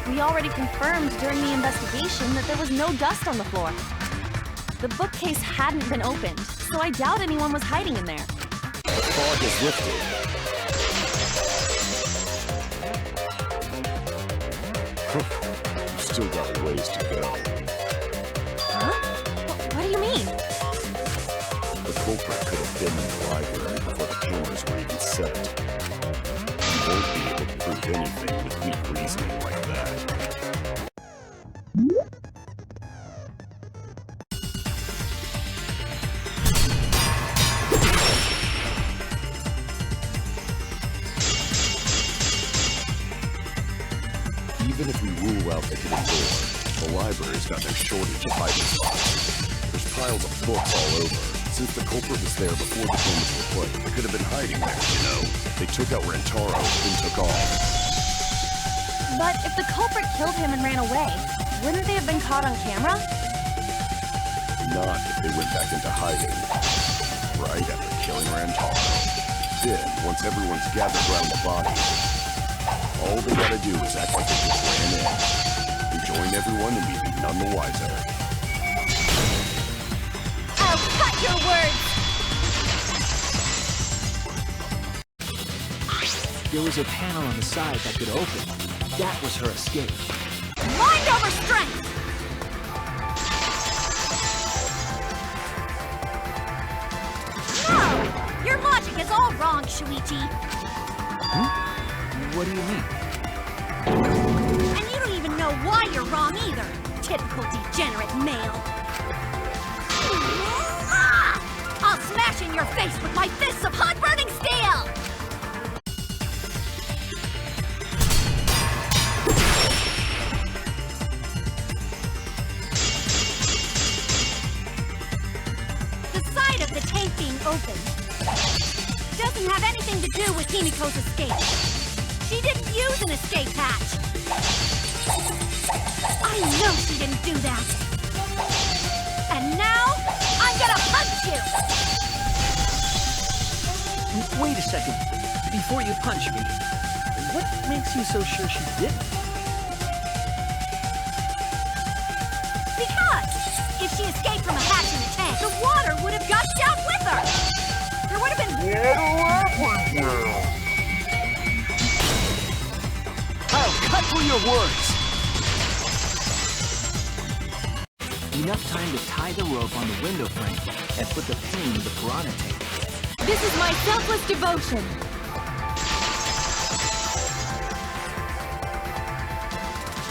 We already confirmed during the investigation that there was no dust on the floor. The bookcase hadn't been opened, so I doubt anyone was hiding in there. The fog is lifted. You've still got a ways to go. Huh? What do you mean? The culprit could have been in the library before the cameras were even set. You won't be able to prove anything with weak reasoning like that. Even if we rule out the hidden door, the library's got no shortage of hiding spots. There's piles of books all over. Since the culprit was there before the cameras were played, they could have been hiding there, you know. They took out Rentaro and took off. But if the culprit killed him and ran away, wouldn't they have been caught on camera? Not if they went back into hiding. Right after killing Rentaro. Then, once everyone's gathered around the body, all they gotta do is act like they just ran in. Rejoin everyone and we'd be none the wiser. I'll cut your words! There was a panel on the side that could open. That was her escape. Mind over strength! No! Your logic is all wrong, Shuichi. Hmm? What do you mean? And you don't even know why you're wrong either, typical degenerate male. I'll smash in your face with my fists of hot burning steel! The side of the tank being open doesn't have anything to do with Himiko's escape. She didn't use an escape hatch. I know she didn't do that. And now, I'm gonna punch you! Wait a second. Before you punch me, what makes you so sure she didn't? Because if she escaped from a hatch in the tank, the water would have gushed out with her! There would have been I'll cut through your words! Enough time to tie the rope on the window frame and put the pin in the piranha tank. This is my selfless devotion!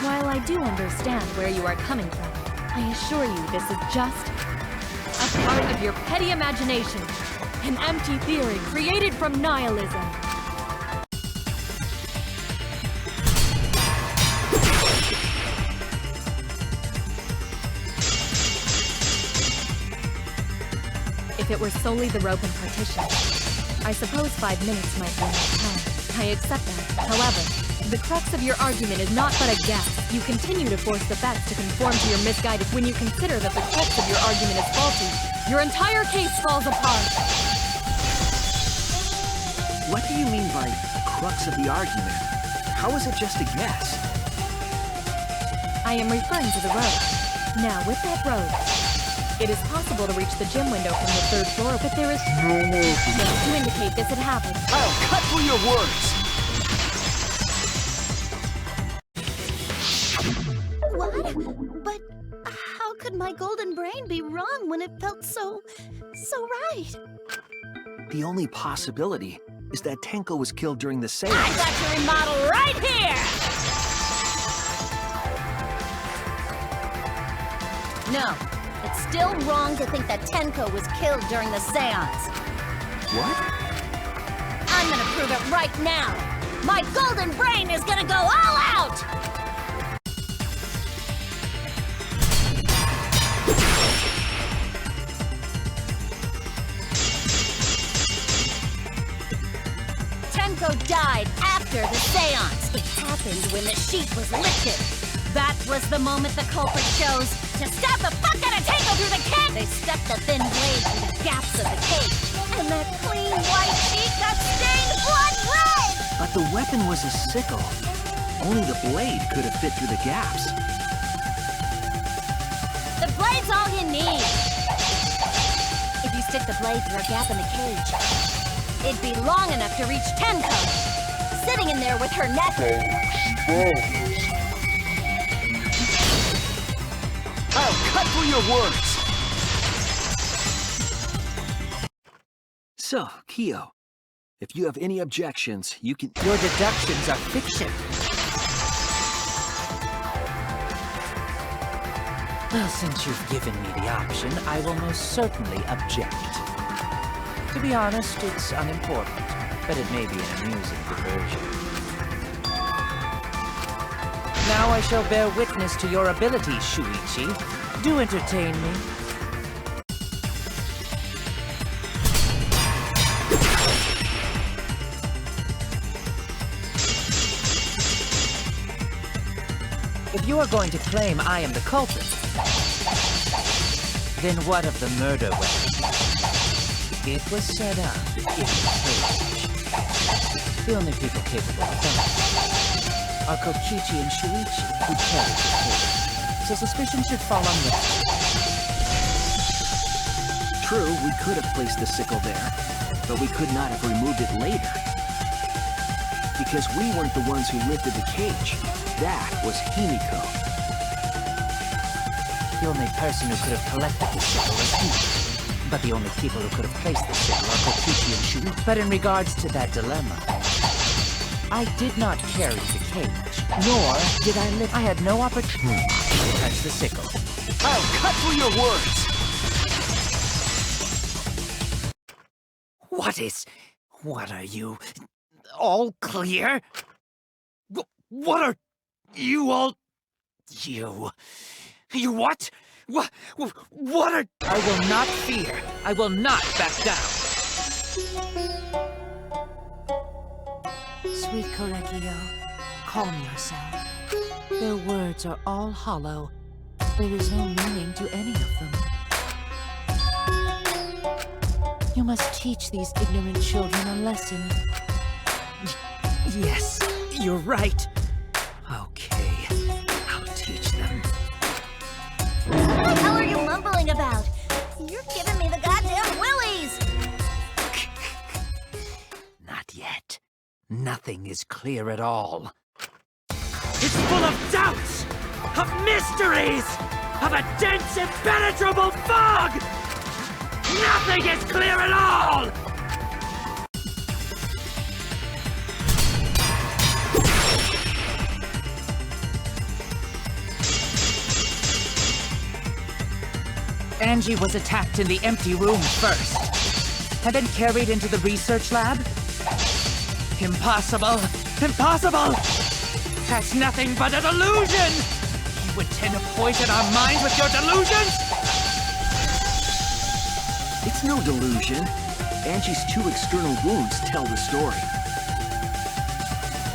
While I do understand where you are coming from, I assure you this is just a part of your petty imagination. An empty theory created from nihilism. If it were solely the rope and partition, I suppose 5 minutes might be enough time. I accept that. However, the crux of your argument is not but a guess. You continue to force the facts to conform to your misguided. When you consider that the crux of your argument is faulty, your entire case falls apart. What do you mean by crux of the argument? How is it just a guess? I am referring to the road. Now, with that road, it is possible to reach the gym window from the 3rd floor, but there is no evidence to indicate this had happened. I'll cut through your words! What? But how could my golden brain be wrong when it felt so right? The only possibility is that Tenko was killed during the seance. I got your remodel right here! No. It's still wrong to think that Tenko was killed during the seance. What? I'm gonna prove it right now. My golden brain is gonna go all out! Tenko died after the seance. It happened when the sheet was lifted. That was the moment the culprit chose to stab the fuck out of Tenko through the cage! They stepped the thin blade through the gaps of the cage, and that clean white sheet got stained blood red! But the weapon was a sickle. Only the blade could have fit through the gaps. The blade's all you need. If you stick the blade through a gap in the cage, it'd be long enough to reach Tenko, sitting in there with her neck. I'll cut through your words! So, Kyo, if you have any objections, you can... Your deductions are fiction. Well, since you've given me the option, I will most certainly object. To be honest, it's unimportant, but it may be an amusing diversion. Now I shall bear witness to your abilities, Shuichi. Do entertain me. If you are going to claim I am the culprit, then what of the murder weapon? It was set up in the cage. The only people capable of that are Kokichi and Shuichi, who carried the cage. So suspicion should fall on them. True, we could have placed the sickle there, but we could not have removed it later. Because we weren't the ones who lifted the cage. That was Himiko. The only person who could have collected the sickle was Himiko. But the only people who could have placed the sickle are Kokichi and Shuichi. But in regards to that dilemma, I did not carry the cage, nor did I lift. I had no opportunity to touch the sickle. I'll cut through your words! What are you? All clear? What are you all... You what? What are... I will not fear. I will not back down. Sweet Korekio, calm yourself. Their words are all hollow. There is no meaning to any of them. You must teach these ignorant children a lesson. Yes, you're right. Okay, I'll teach them. What the hell are you mumbling about? You're giving me the goddamn willies! Not yet. Nothing is clear at all. It's full of doubts! Of mysteries! Of a dense, impenetrable fog! Nothing is clear at all! Angie was attacked in the empty room first, and then carried into the research lab? Impossible! Impossible! That's nothing but a delusion! You intend to poison our minds with your delusions? It's no delusion. Angie's 2 external wounds tell the story.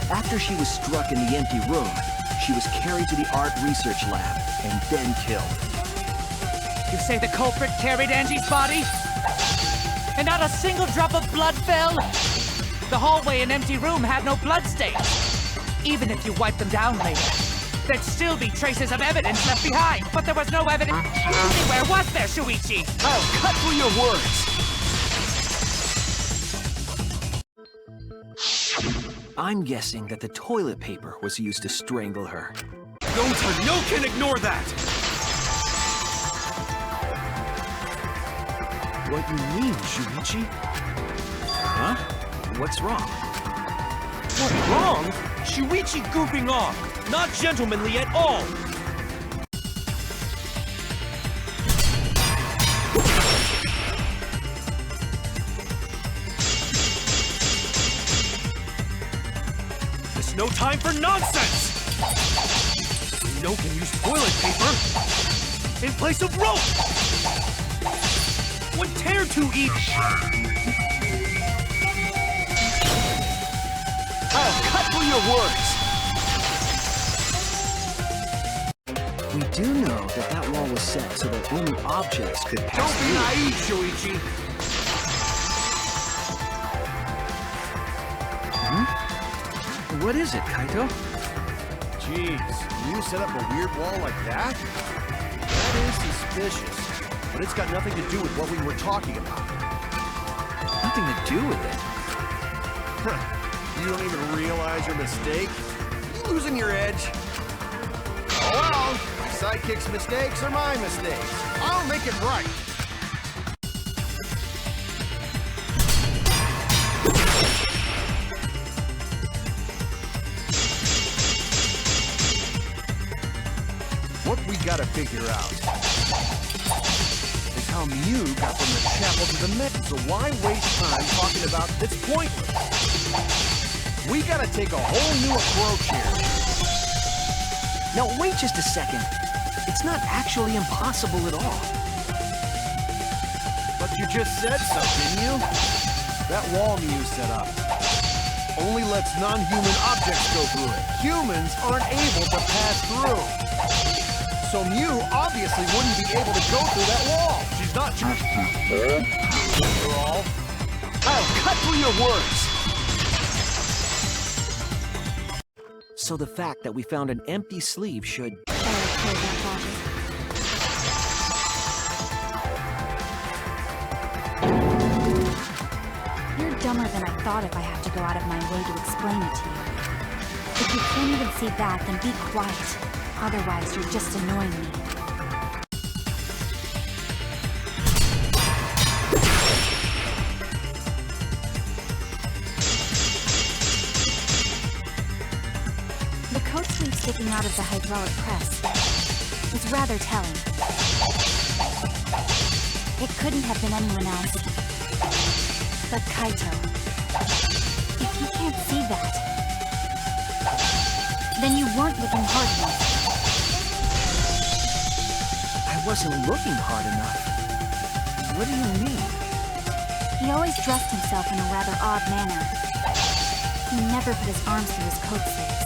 After she was struck in the empty room, she was carried to the art research lab and then killed. You say the culprit carried Angie's body? And not a single drop of blood fell? The hallway and empty room had no bloodstains. Even if you wiped them down later, there'd still be traces of evidence left behind. But there was no evidence anywhere, was there, Shuichi? I'll cut through your words! I'm guessing that the toilet paper was used to strangle her. No can ignore that! What you mean, Shuichi? Huh? What's wrong? What's wrong? Shuichi goofing off! Not gentlemanly at all! There's no time for nonsense! No can use toilet paper in place of rope! Would tear to each! I'll cut through your words! We do know that that wall was set so that only objects could pass Don't be through. naive, Shuichi! What is it, Kaito? Jeez, you set up a weird wall like that? That is suspicious, but it's got nothing to do with what we were talking about. Nothing to do with it. You don't even realize your mistake? You losing your edge? Oh well, Sidekick's mistakes are my mistakes. I'll make it right. What we gotta figure out is how Mew got from the chapel to the Met. So why waste time talking about it's pointless? We gotta take a whole new approach here. Now, wait just a second. It's not actually impossible at all. But you just said so, didn't you? That wall Mew set up only lets non-human objects go through it. Humans aren't able to pass through. So Mew obviously wouldn't be able to go through that wall. She's not just... After all, I'll cut through your words. So the fact that we found an empty sleeve should... You're dumber than I thought if I have to go out of my way to explain it to you. If you can't even see that, then be quiet. Otherwise, you're just annoying me. The coat sleeve sticking out of the hydraulic press is rather telling. It couldn't have been anyone else but Kaito. If you can't see that, then you weren't looking hard enough. I wasn't looking hard enough. What do you mean? He always dressed himself in a rather odd manner. He never put his arms through his coat sleeves.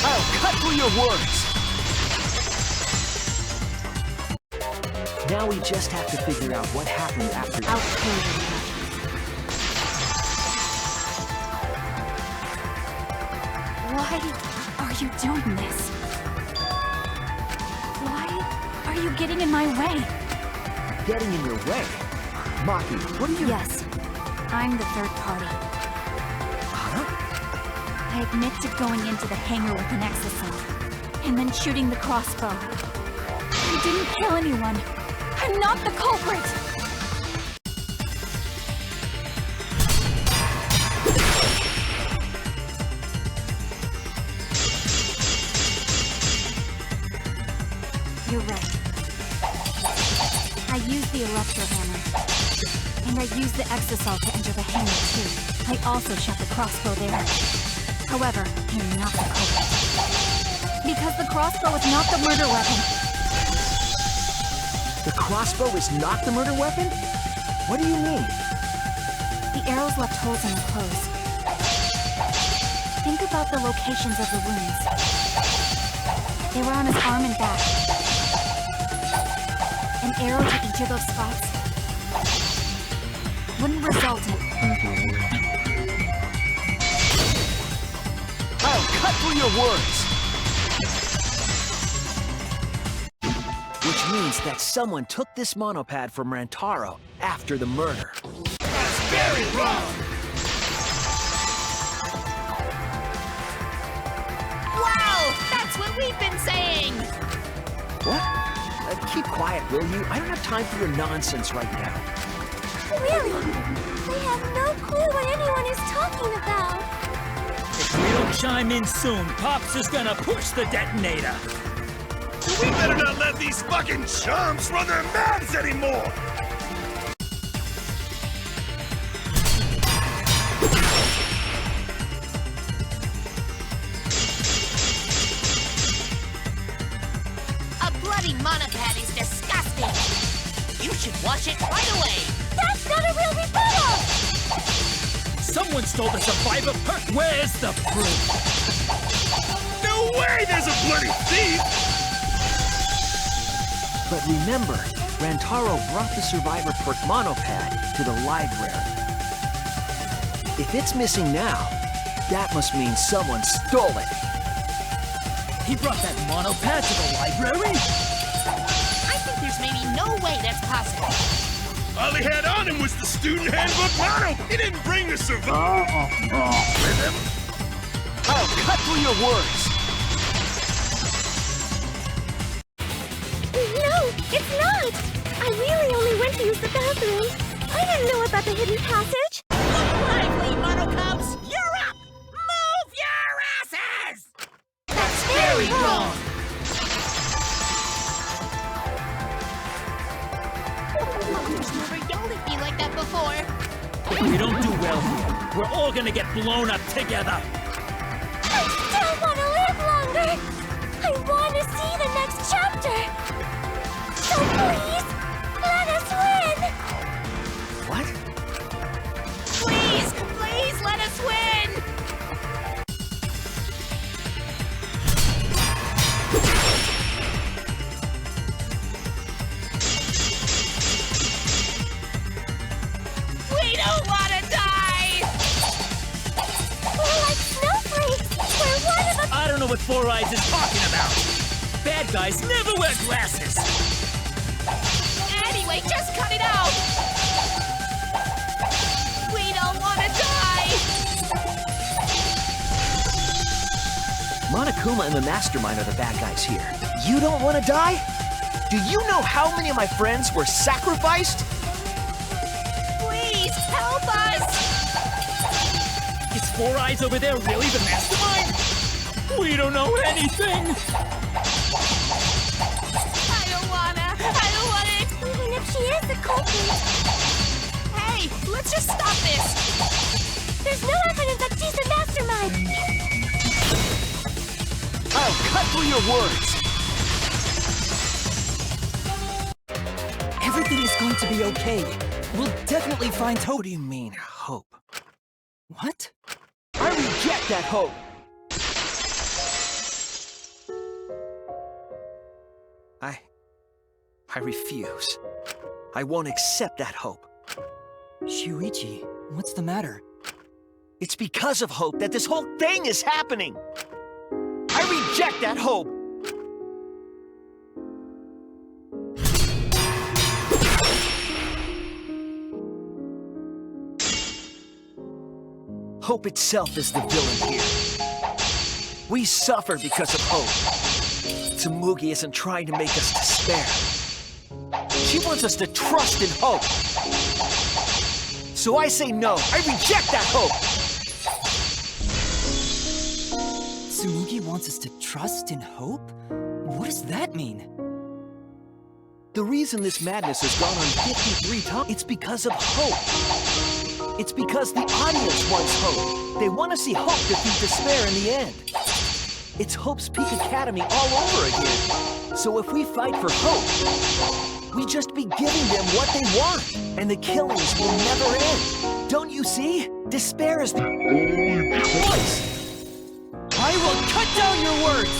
I'll cut through your words! Now we just have to figure out what happened after... I'll kill you. Why are you doing this? Why are you getting in my way? Getting in your way? Maki, what are you... Yes, I'm the third party. Huh? I admit to going into the hangar with an exosome, and then shooting the crossbow. I didn't kill anyone. I'm not the culprit! You're right. I used the electro hammer. And I used the exosol to enter the hangar too. I also shot the crossbow there. However, I'm not the culprit. Because the crossbow is not the murder weapon. The crossbow is not the murder weapon? What do you mean? The arrows left holes in the clothes. Think about the locations of the wounds. They were on his arm and back. An arrow to each of those spots wouldn't result in... I'll cut through your words! Which means that someone took this monopad from Rantaro after the murder. That's very wrong! Wow! That's what we've been saying! What? Keep quiet, will you? I don't have time for your nonsense right now. Really? They have no clue what anyone is talking about. If we don't chime in soon, Pops is gonna push the detonator. We better not let these fucking chumps run their mouths anymore! A bloody monopad is disgusting! You should wash it right away! That's not a real rebuttal! Someone stole the survivor perk. Where's the proof? No way there's a bloody thief! But remember, Rantaro brought the Survivor Perk monopad to the library. If it's missing now, that must mean someone stole it. He brought that monopad to the library? I think there's maybe no way that's possible. All he had on him was the student handbook motto. He didn't bring the survival with him. I'll cut through your words. No, it's not! I really only went to use the bathroom. I didn't know about the hidden passage. Lively, Monocubs! You're up! Move your asses! That's very wrong. Who's never yelled at me like that before? If we don't do well here, we're all gonna get blown up together. I still want to live longer. I want to see the next chapter. So please, let us win. What? Please, please let us win! We don't want to die! We're like snowflakes. We're one of the... I don't know what Four Eyes is talking about. Bad guys never wear glasses. Anyway, just cut it out! We don't want to die! Monokuma and the Mastermind are the bad guys here. You don't want to die? Do you know how many of my friends were sacrificed? Please, help us! Is Four Eyes over there really the mastermind? We don't know anything. I don't want it! Even if she is the culprit, Hey, let's just stop this! there's no evidence that she's the mastermind. I'll cut through your words. Everything is going to be okay. We'll definitely find hope. What do you mean, hope? What? I reject that hope. I refuse. I won't accept that hope. Shuichi, what's the matter? It's because of hope that this whole thing is happening. I reject that hope. Hope itself is the villain here. We suffer because of hope. Tsumugi isn't trying to make us despair. She wants us to trust in hope. So I say no. I reject that hope. Tsumugi wants us to trust in hope? What does that mean? The reason this madness has gone on 53 times, it's because of hope. It's because the audience wants hope. They want to see hope defeat despair in the end. It's Hope's Peak Academy all over again. So if we fight for hope, we just be giving them what they want, and the killings will never end. Don't you see? Despair is the only choice. I will cut down your words!